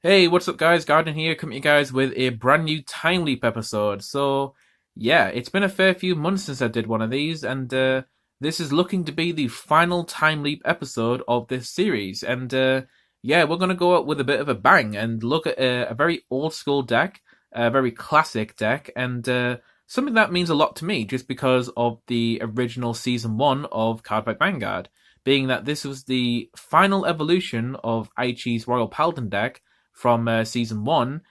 Hey, what's up, guys? Garden here, coming to you guys with a brand new Time Leap episode. Yeah, it's been a fair few months since I did one of these, and this is looking to be the final Time Leap episode of this series. Yeah, we're going to go out with a bit of a bang and look at a very old school deck, a very classic deck, and something that means a lot to me just because of the original Season 1 of Cardfight Vanguard, being that this was the final evolution of Aichi's Royal Paladin deck from season one,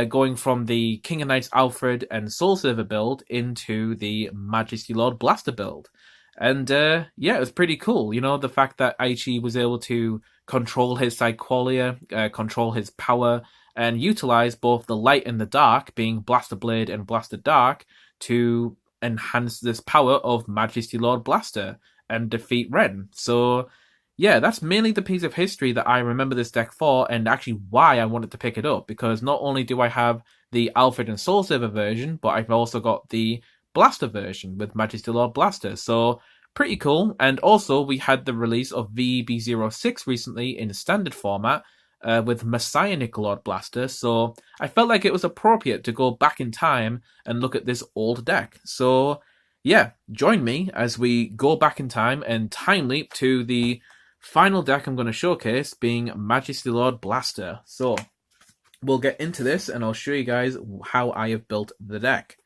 going from the King of Knights Alfred and Soul Silver build into the Majesty Lord Blaster build. And yeah, it was pretty cool. You know, the fact that Aichi was able to control his Psyqualia, control his power, and utilize both the light and the dark, being Blaster Blade and Blaster Dark, to enhance this power of Majesty Lord Blaster and defeat Ren. So yeah, that's mainly the piece of history that I remember this deck for, and actually why I wanted to pick it up, because not only do I have the Alfred and Soul Silver version, but I've also got the Blaster version with Majesty Lord Blaster, so pretty cool. And also, we had the release of VEB06 recently in standard format, with Messianic Lord Blaster, so I felt like it was appropriate to go back in time and look at this old deck. So yeah, join me as we go back in time and time leap to the final deck I'm going to showcase, being Majesty Lord Blaster. So we'll get into this and I'll show you guys how I have built the deck.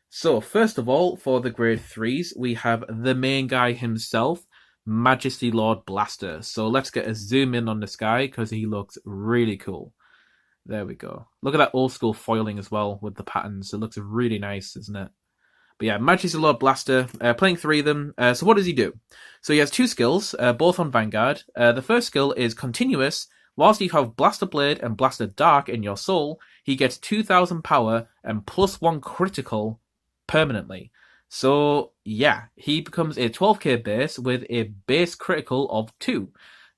So first of all, for the grade 3s, we have the main guy himself, Majesty Lord Blaster. So let's get a zoom in on this guy because he looks really cool. There we go. Look at that old school foiling as well with the patterns. It looks really nice, isn't it? But yeah, Majesty Lord Blaster, playing 3 of them. So what does he do? So he has 2 skills, both on Vanguard. The first skill is Continuous. Whilst you have Blaster Blade and Blaster Dark in your soul, he gets 2,000 power and +1 critical permanently. So yeah, he becomes a 12k base with a base critical of 2,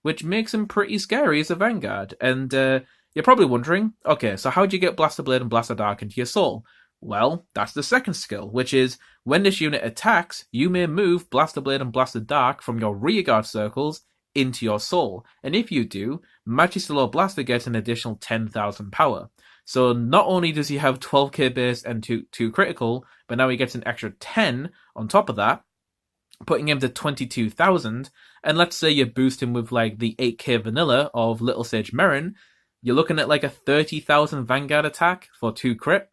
which makes him pretty scary as a Vanguard. And you're probably wondering, okay, so how do you get Blaster Blade and Blaster Dark into your soul? Well, that's the second skill, which is when this unit attacks, you may move Blaster Blade and Blaster Dark from your rearguard circles into your soul. And if you do, Majesty Lord Blaster gets an additional 10,000 power. So not only does he have 12k base and 2 critical, but now he gets an extra 10 on top of that, putting him to 22,000. And let's say you boost him with like the 8k vanilla of Little Sage Merrin, you're looking at like a 30,000 Vanguard attack for 2 crit.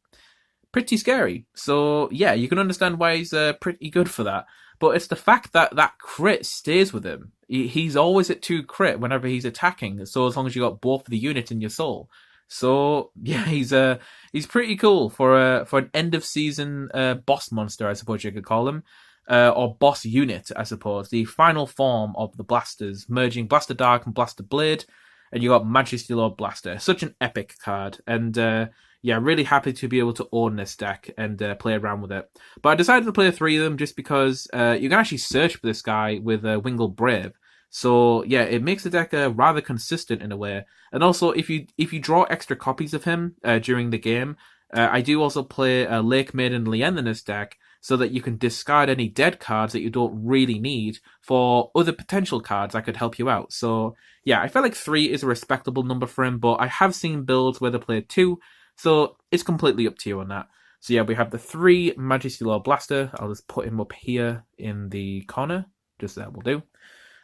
Pretty scary. So yeah, you can understand why he's pretty good for that. But it's the fact that that crit stays with him. He's always at 2 crit whenever he's attacking. So as long as you got both of the units in your soul. So yeah, he's pretty cool for an end of season boss monster, I suppose you could call him, or boss unit, I suppose. The final form of the blasters, merging Blaster Dark and Blaster Blade, and you got Majesty Lord Blaster. Such an epic card, and yeah, really happy to be able to own this deck and play around with it. But I decided to play 3 of them just because you can actually search for this guy with Wingle Brave. So yeah, it makes the deck rather consistent in a way. And also, if you draw extra copies of him during the game, I do also play Lake Maiden Lien in this deck, so that you can discard any dead cards that you don't really need for other potential cards that could help you out. So yeah, I felt like 3 is a respectable number for him, but I have seen builds where they play 2, so it's completely up to you on that. So yeah, we have the 3 Majesty Lord Blaster. I'll just put him up here in the corner. Just that will do.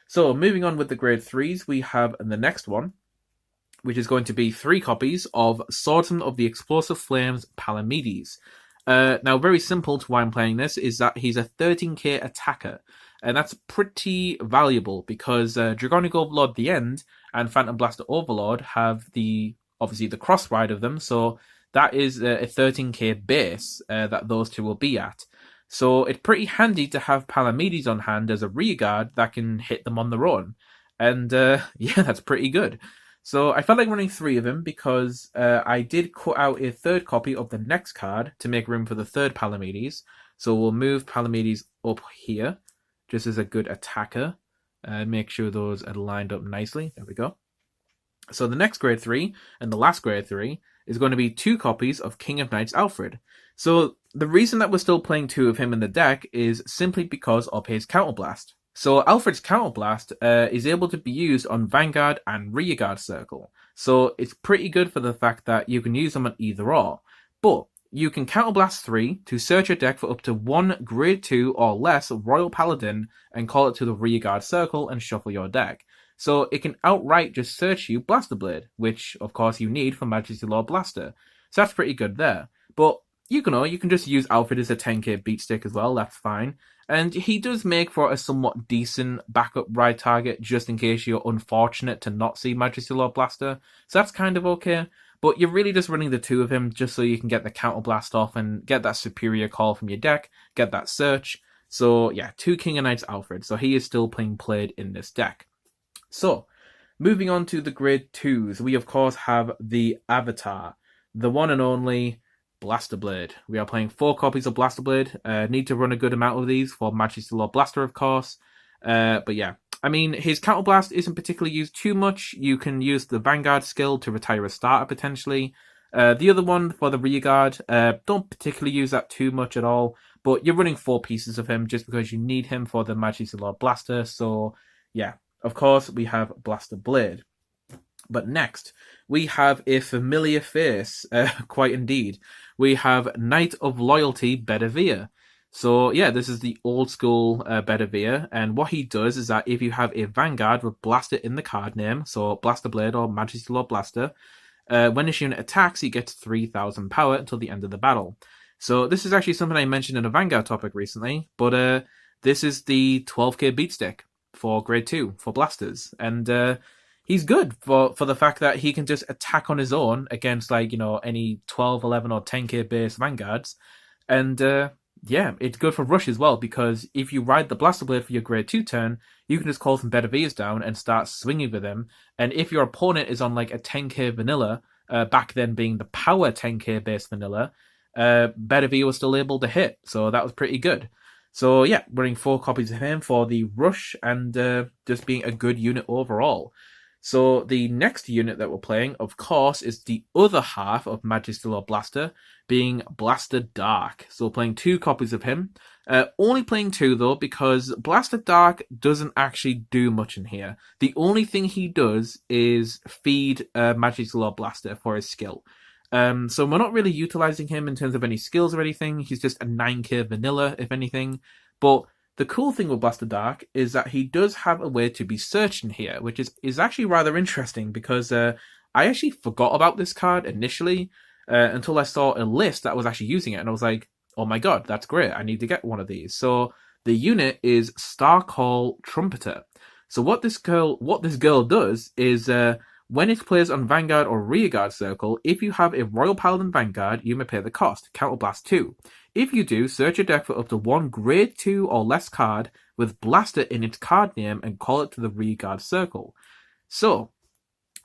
So moving on with the grade 3s, we have the next one, which is going to be 3 copies of Swordsman of the Explosive Flames Palamedes. Now, very simple to why I'm playing this is that he's a 13k attacker, and that's pretty valuable because Dragonic Overlord The End and Phantom Blaster Overlord have obviously the cross ride of them, so that is a 13k base that those two will be at. So it's pretty handy to have Palamedes on hand as a rearguard that can hit them on their own. And yeah, that's pretty good. So I felt like running 3 of them because I did cut out a 3rd copy of the next card to make room for the 3rd Palamedes. So we'll move Palamedes up here just as a good attacker. Make sure those are lined up nicely. There we go. So the next grade 3 and the last grade 3 is going to be 2 copies of King of Knights Alfred. So the reason that we're still playing 2 of him in the deck is simply because of his Counterblast. So Alfred's Counterblast is able to be used on Vanguard and Rearguard Circle. So it's pretty good for the fact that you can use them on either or. But you can Counterblast 3 to search your deck for up to one Grade 2 or less Royal Paladin and call it to the Rearguard Circle and shuffle your deck. So it can outright just search you Blaster Blade, which of course you need for Majesty Lord Blaster. So that's pretty good there. But you can just use Alfred as a 10k beat stick as well, that's fine. And he does make for a somewhat decent backup ride target, just in case you're unfortunate to not see Majesty Lord Blaster. So that's kind of okay. But you're really just running the two of him just so you can get the Counterblast off and get that superior call from your deck, get that search. So yeah, 2 King of Knights Alfred. So he is still being played in this deck. So, moving on to the Grade 2s, we of course have the Avatar, the one and only Blaster Blade. We are playing 4 copies of Blaster Blade. Need to run a good amount of these for Majesty Lord Blaster, of course. But yeah, I mean, his Counterblast isn't particularly used too much. You can use the Vanguard skill to retire a starter, potentially. The other one for the Rearguard, don't particularly use that too much at all. But you're running 4 pieces of him just because you need him for the Majesty Lord Blaster. So, yeah. Of course, we have Blaster Blade. But next, we have a familiar face, quite indeed. We have Knight of Loyalty Bedivere. So yeah, this is the old school Bedivere, and what he does is that if you have a Vanguard with Blaster in the card name, so Blaster Blade or Majesty Lord Blaster, when this unit attacks, he gets 3,000 power until the end of the battle. So this is actually something I mentioned in a Vanguard topic recently, but this is the 12k beat stick for Grade 2 for blasters, and he's good for the fact that he can just attack on his own against any 12, 11 or 10k base Vanguards, and yeah, it's good for rush as well, because if you ride the Blaster Blade for your Grade 2 turn, you can just call some Bediveres down and start swinging with him, and if your opponent is on like a 10k vanilla, back then being the power 10k base vanilla, Bedivere was still able to hit, so that was pretty good. So yeah, running 4 copies of him for the rush and just being a good unit overall. So the next unit that we're playing, of course, is the other half of Majesty Lord Blaster, being Blaster Dark. So playing 2 copies of him. Only playing 2 though, because Blaster Dark doesn't actually do much in here. The only thing he does is feed Majesty Lord Blaster for his skill. So we're not really utilizing him in terms of any skills or anything. He's just a 9k vanilla, if anything. But the cool thing with Blaster Dark is that he does have a way to be searched in here, which is actually rather interesting, because I actually forgot about this card initially until I saw a list that was actually using it, and I was like, oh my god, that's great, I need to get one of these. So the unit is Starcall Trumpeter. So what this girl does is when it plays on Vanguard or Rearguard Circle, if you have a Royal Paladin Vanguard, you may pay the cost, Counterblast 2. If you do, search your deck for up to 1 Grade 2 or less card with Blaster in its card name and call it to the Rearguard Circle. So,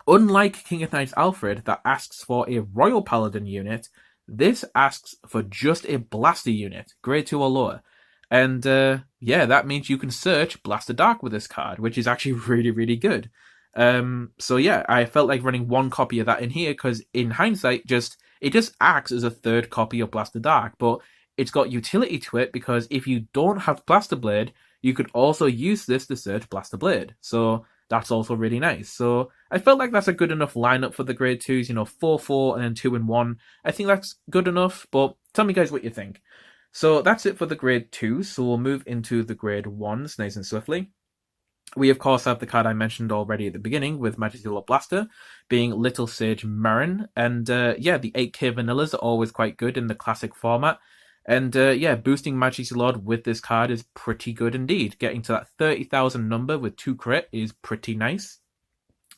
unlike King of Knights Alfred that asks for a Royal Paladin unit, this asks for just a Blaster unit, Grade 2 or lower. And yeah, that means you can search Blaster Dark with this card, which is actually really, really good. So yeah, I felt like running 1 copy of that in here, because in hindsight, it just acts as a 3rd copy of Blaster Dark, but it's got utility to it, because if you don't have Blaster Blade, you could also use this to search Blaster Blade. So that's also really nice. So I felt like that's a good enough lineup for the Grade 2s, 4-4 and then 2-1. I think that's good enough, but tell me guys what you think. So that's it for the Grade 2s, so we'll move into the Grade 1s nice and swiftly. We, of course, have the card I mentioned already at the beginning with Majesty Lord Blaster, being Little Sage Marin. And yeah, the 8k vanillas are always quite good in the classic format. And yeah, boosting Majesty Lord with this card is pretty good indeed. Getting to that 30,000 number with 2 crit is pretty nice.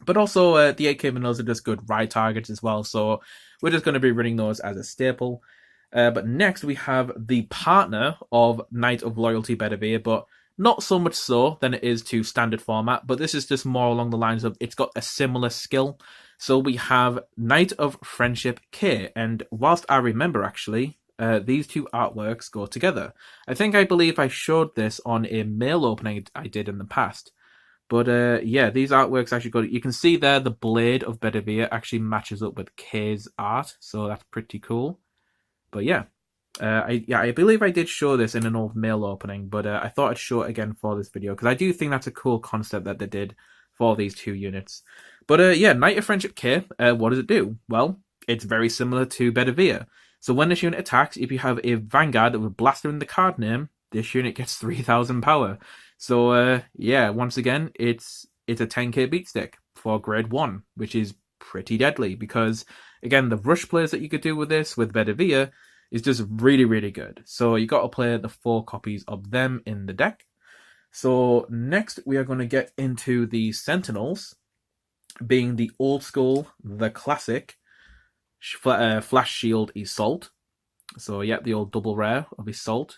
But also, the 8k vanillas are just good ride targets as well, so we're just going to be running those as a staple. But next, we have the partner of Knight of Loyalty Bedivere, but not so much so than it is to standard format, but this is just more along the lines of it's got a similar skill. So we have Knight of Friendship K, and whilst I remember actually, these 2 artworks go together. I believe I showed this on a mail opening I did in the past. But yeah, these artworks actually go. You can see there the blade of Bedivere actually matches up with K's art, so that's pretty cool. But yeah, I believe I did show this in an old mail opening, but I thought I'd show it again for this video because I do think that's a cool concept that they did for these two units. But yeah, Knight of Friendship K, what does it do? Well, it's very similar to Bedivere. So when this unit attacks, if you have a Vanguard with Blaster in the card name, this unit gets 3,000 power. So yeah, once again, it's a 10k beat stick for grade 1, which is pretty deadly because, again, the rush plays that you could do with this, with Bedivere, is just really, really good. So you got to play the 4 copies of them in the deck. So next we are going to get into the Sentinels, being the old school, the classic, Flash Shield Assault. So yeah, the old double rare of Assault.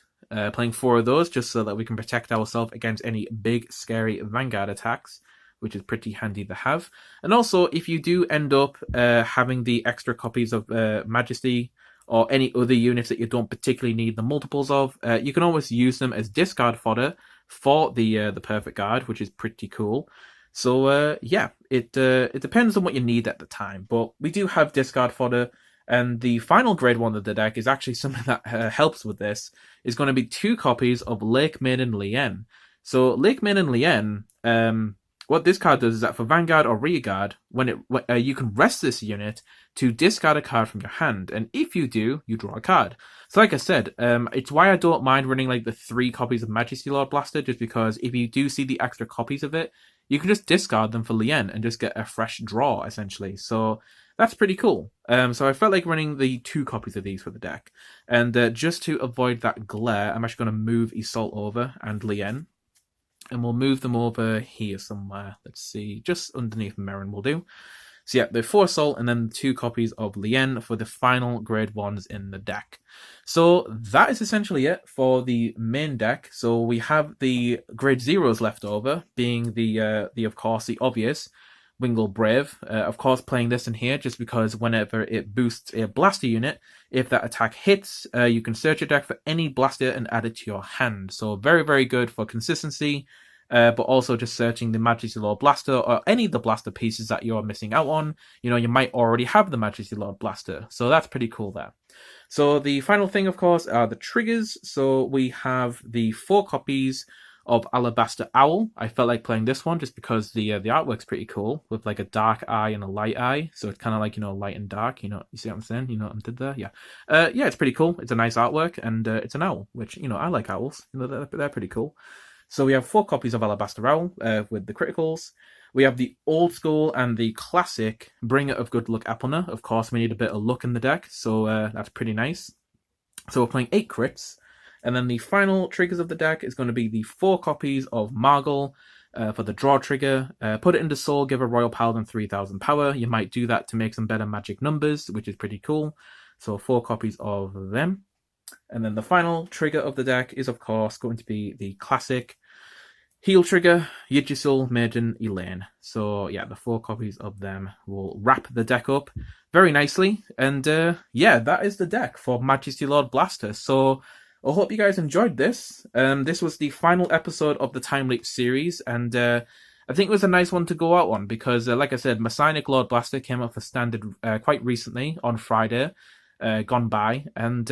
Playing 4 of those just so that we can protect ourselves against any big, scary Vanguard attacks, which is pretty handy to have. And also, if you do end up having the extra copies of Majesty or any other units that you don't particularly need the multiples of, you can always use them as discard fodder for the Perfect Guard, which is pretty cool. So yeah, it depends on what you need at the time, but we do have discard fodder. And the final grade 1 of the deck is actually something that helps with this. Is going to be 2 copies of Lake Maiden Lien. So Lake Maiden Lien, what this card does is that for Vanguard or Rearguard, when you can rest this unit to discard a card from your hand, and if you do, you draw a card. So like I said, it's why I don't mind running like the 3 copies of Majesty Lord Blaster, just because if you do see the extra copies of it, you can just discard them for Lien and just get a fresh draw, essentially. So that's pretty cool. So I felt like running the 2 copies of these for the deck. And just to avoid that glare, I'm actually going to move Assault over and Lien. And we'll move them over here somewhere. Let's see, just underneath Merrin will do. So yeah, the 4 Assault and then 2 copies of Lien for the final grade 1s in the deck. So that is essentially it for the main deck. So we have the grade 0s left over, being the of course, the obvious Wingle Brave. Of course, playing this in here just because whenever it boosts a blaster unit, if that attack hits, you can search your deck for any blaster and add it to your hand. So very, very good for consistency, but also just searching the Majesty Lord Blaster or any of the blaster pieces that you're missing out on. You know, you might already have the Majesty Lord Blaster, so that's pretty cool there. So the final thing, of course, are the triggers. So we have the 4 copies of Alabaster Owl. I felt like playing this one just because the artwork's pretty cool with like a dark eye and a light eye. So it's kind of like, you know, light and dark. You know, you see what I'm saying? You know what I did there? Yeah. Yeah, it's pretty cool. It's a nice artwork and it's an owl, which, you know, I like owls. You know, they're pretty cool. So we have 4 copies of Alabaster Owl with the criticals. We have the old school and the classic Bringer of Good Luck Apelner. Of course, we need a bit of luck in the deck, so that's pretty nice. So we're playing 8 crits. And then the final triggers of the deck is going to be the 4 copies of Margle for the draw trigger. Put it into Soul, give a Royal Paladin 3,000 power. You might do that to make some better magic numbers, which is pretty cool. So 4 copies of them. And then the final trigger of the deck is, of course, going to be the classic Heal trigger, Yggdrasil, Maiden, Elaine. So yeah, the 4 copies of them will wrap the deck up very nicely. And yeah, that is the deck for Majesty Lord Blaster. So I hope you guys enjoyed this. This was the final episode of the Time-Leap series, and I think it was a nice one to go out on because, like I said, Messianic Lord Blaster came up for standard quite recently on Friday, gone by, and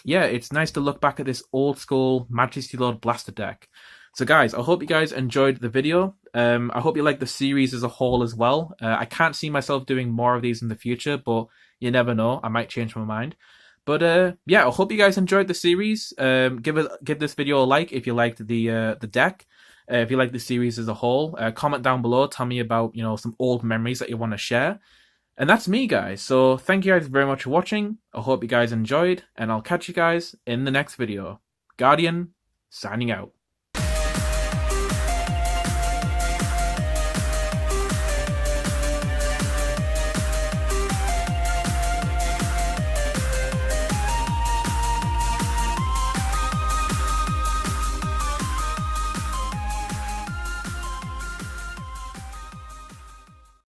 yeah, it's nice to look back at this old school Majesty Lord Blaster deck. So guys, I hope you guys enjoyed the video. I hope you like the series as a whole as well. I can't see myself doing more of these in the future, but you never know, I might change my mind. But yeah, I hope you guys enjoyed the series. Give this video a like if you liked the deck. If you like the series as a whole, comment down below. Tell me about, you know, some old memories that you want to share. And that's me, guys. So thank you guys very much for watching. I hope you guys enjoyed, and I'll catch you guys in the next video. Guardian, signing out.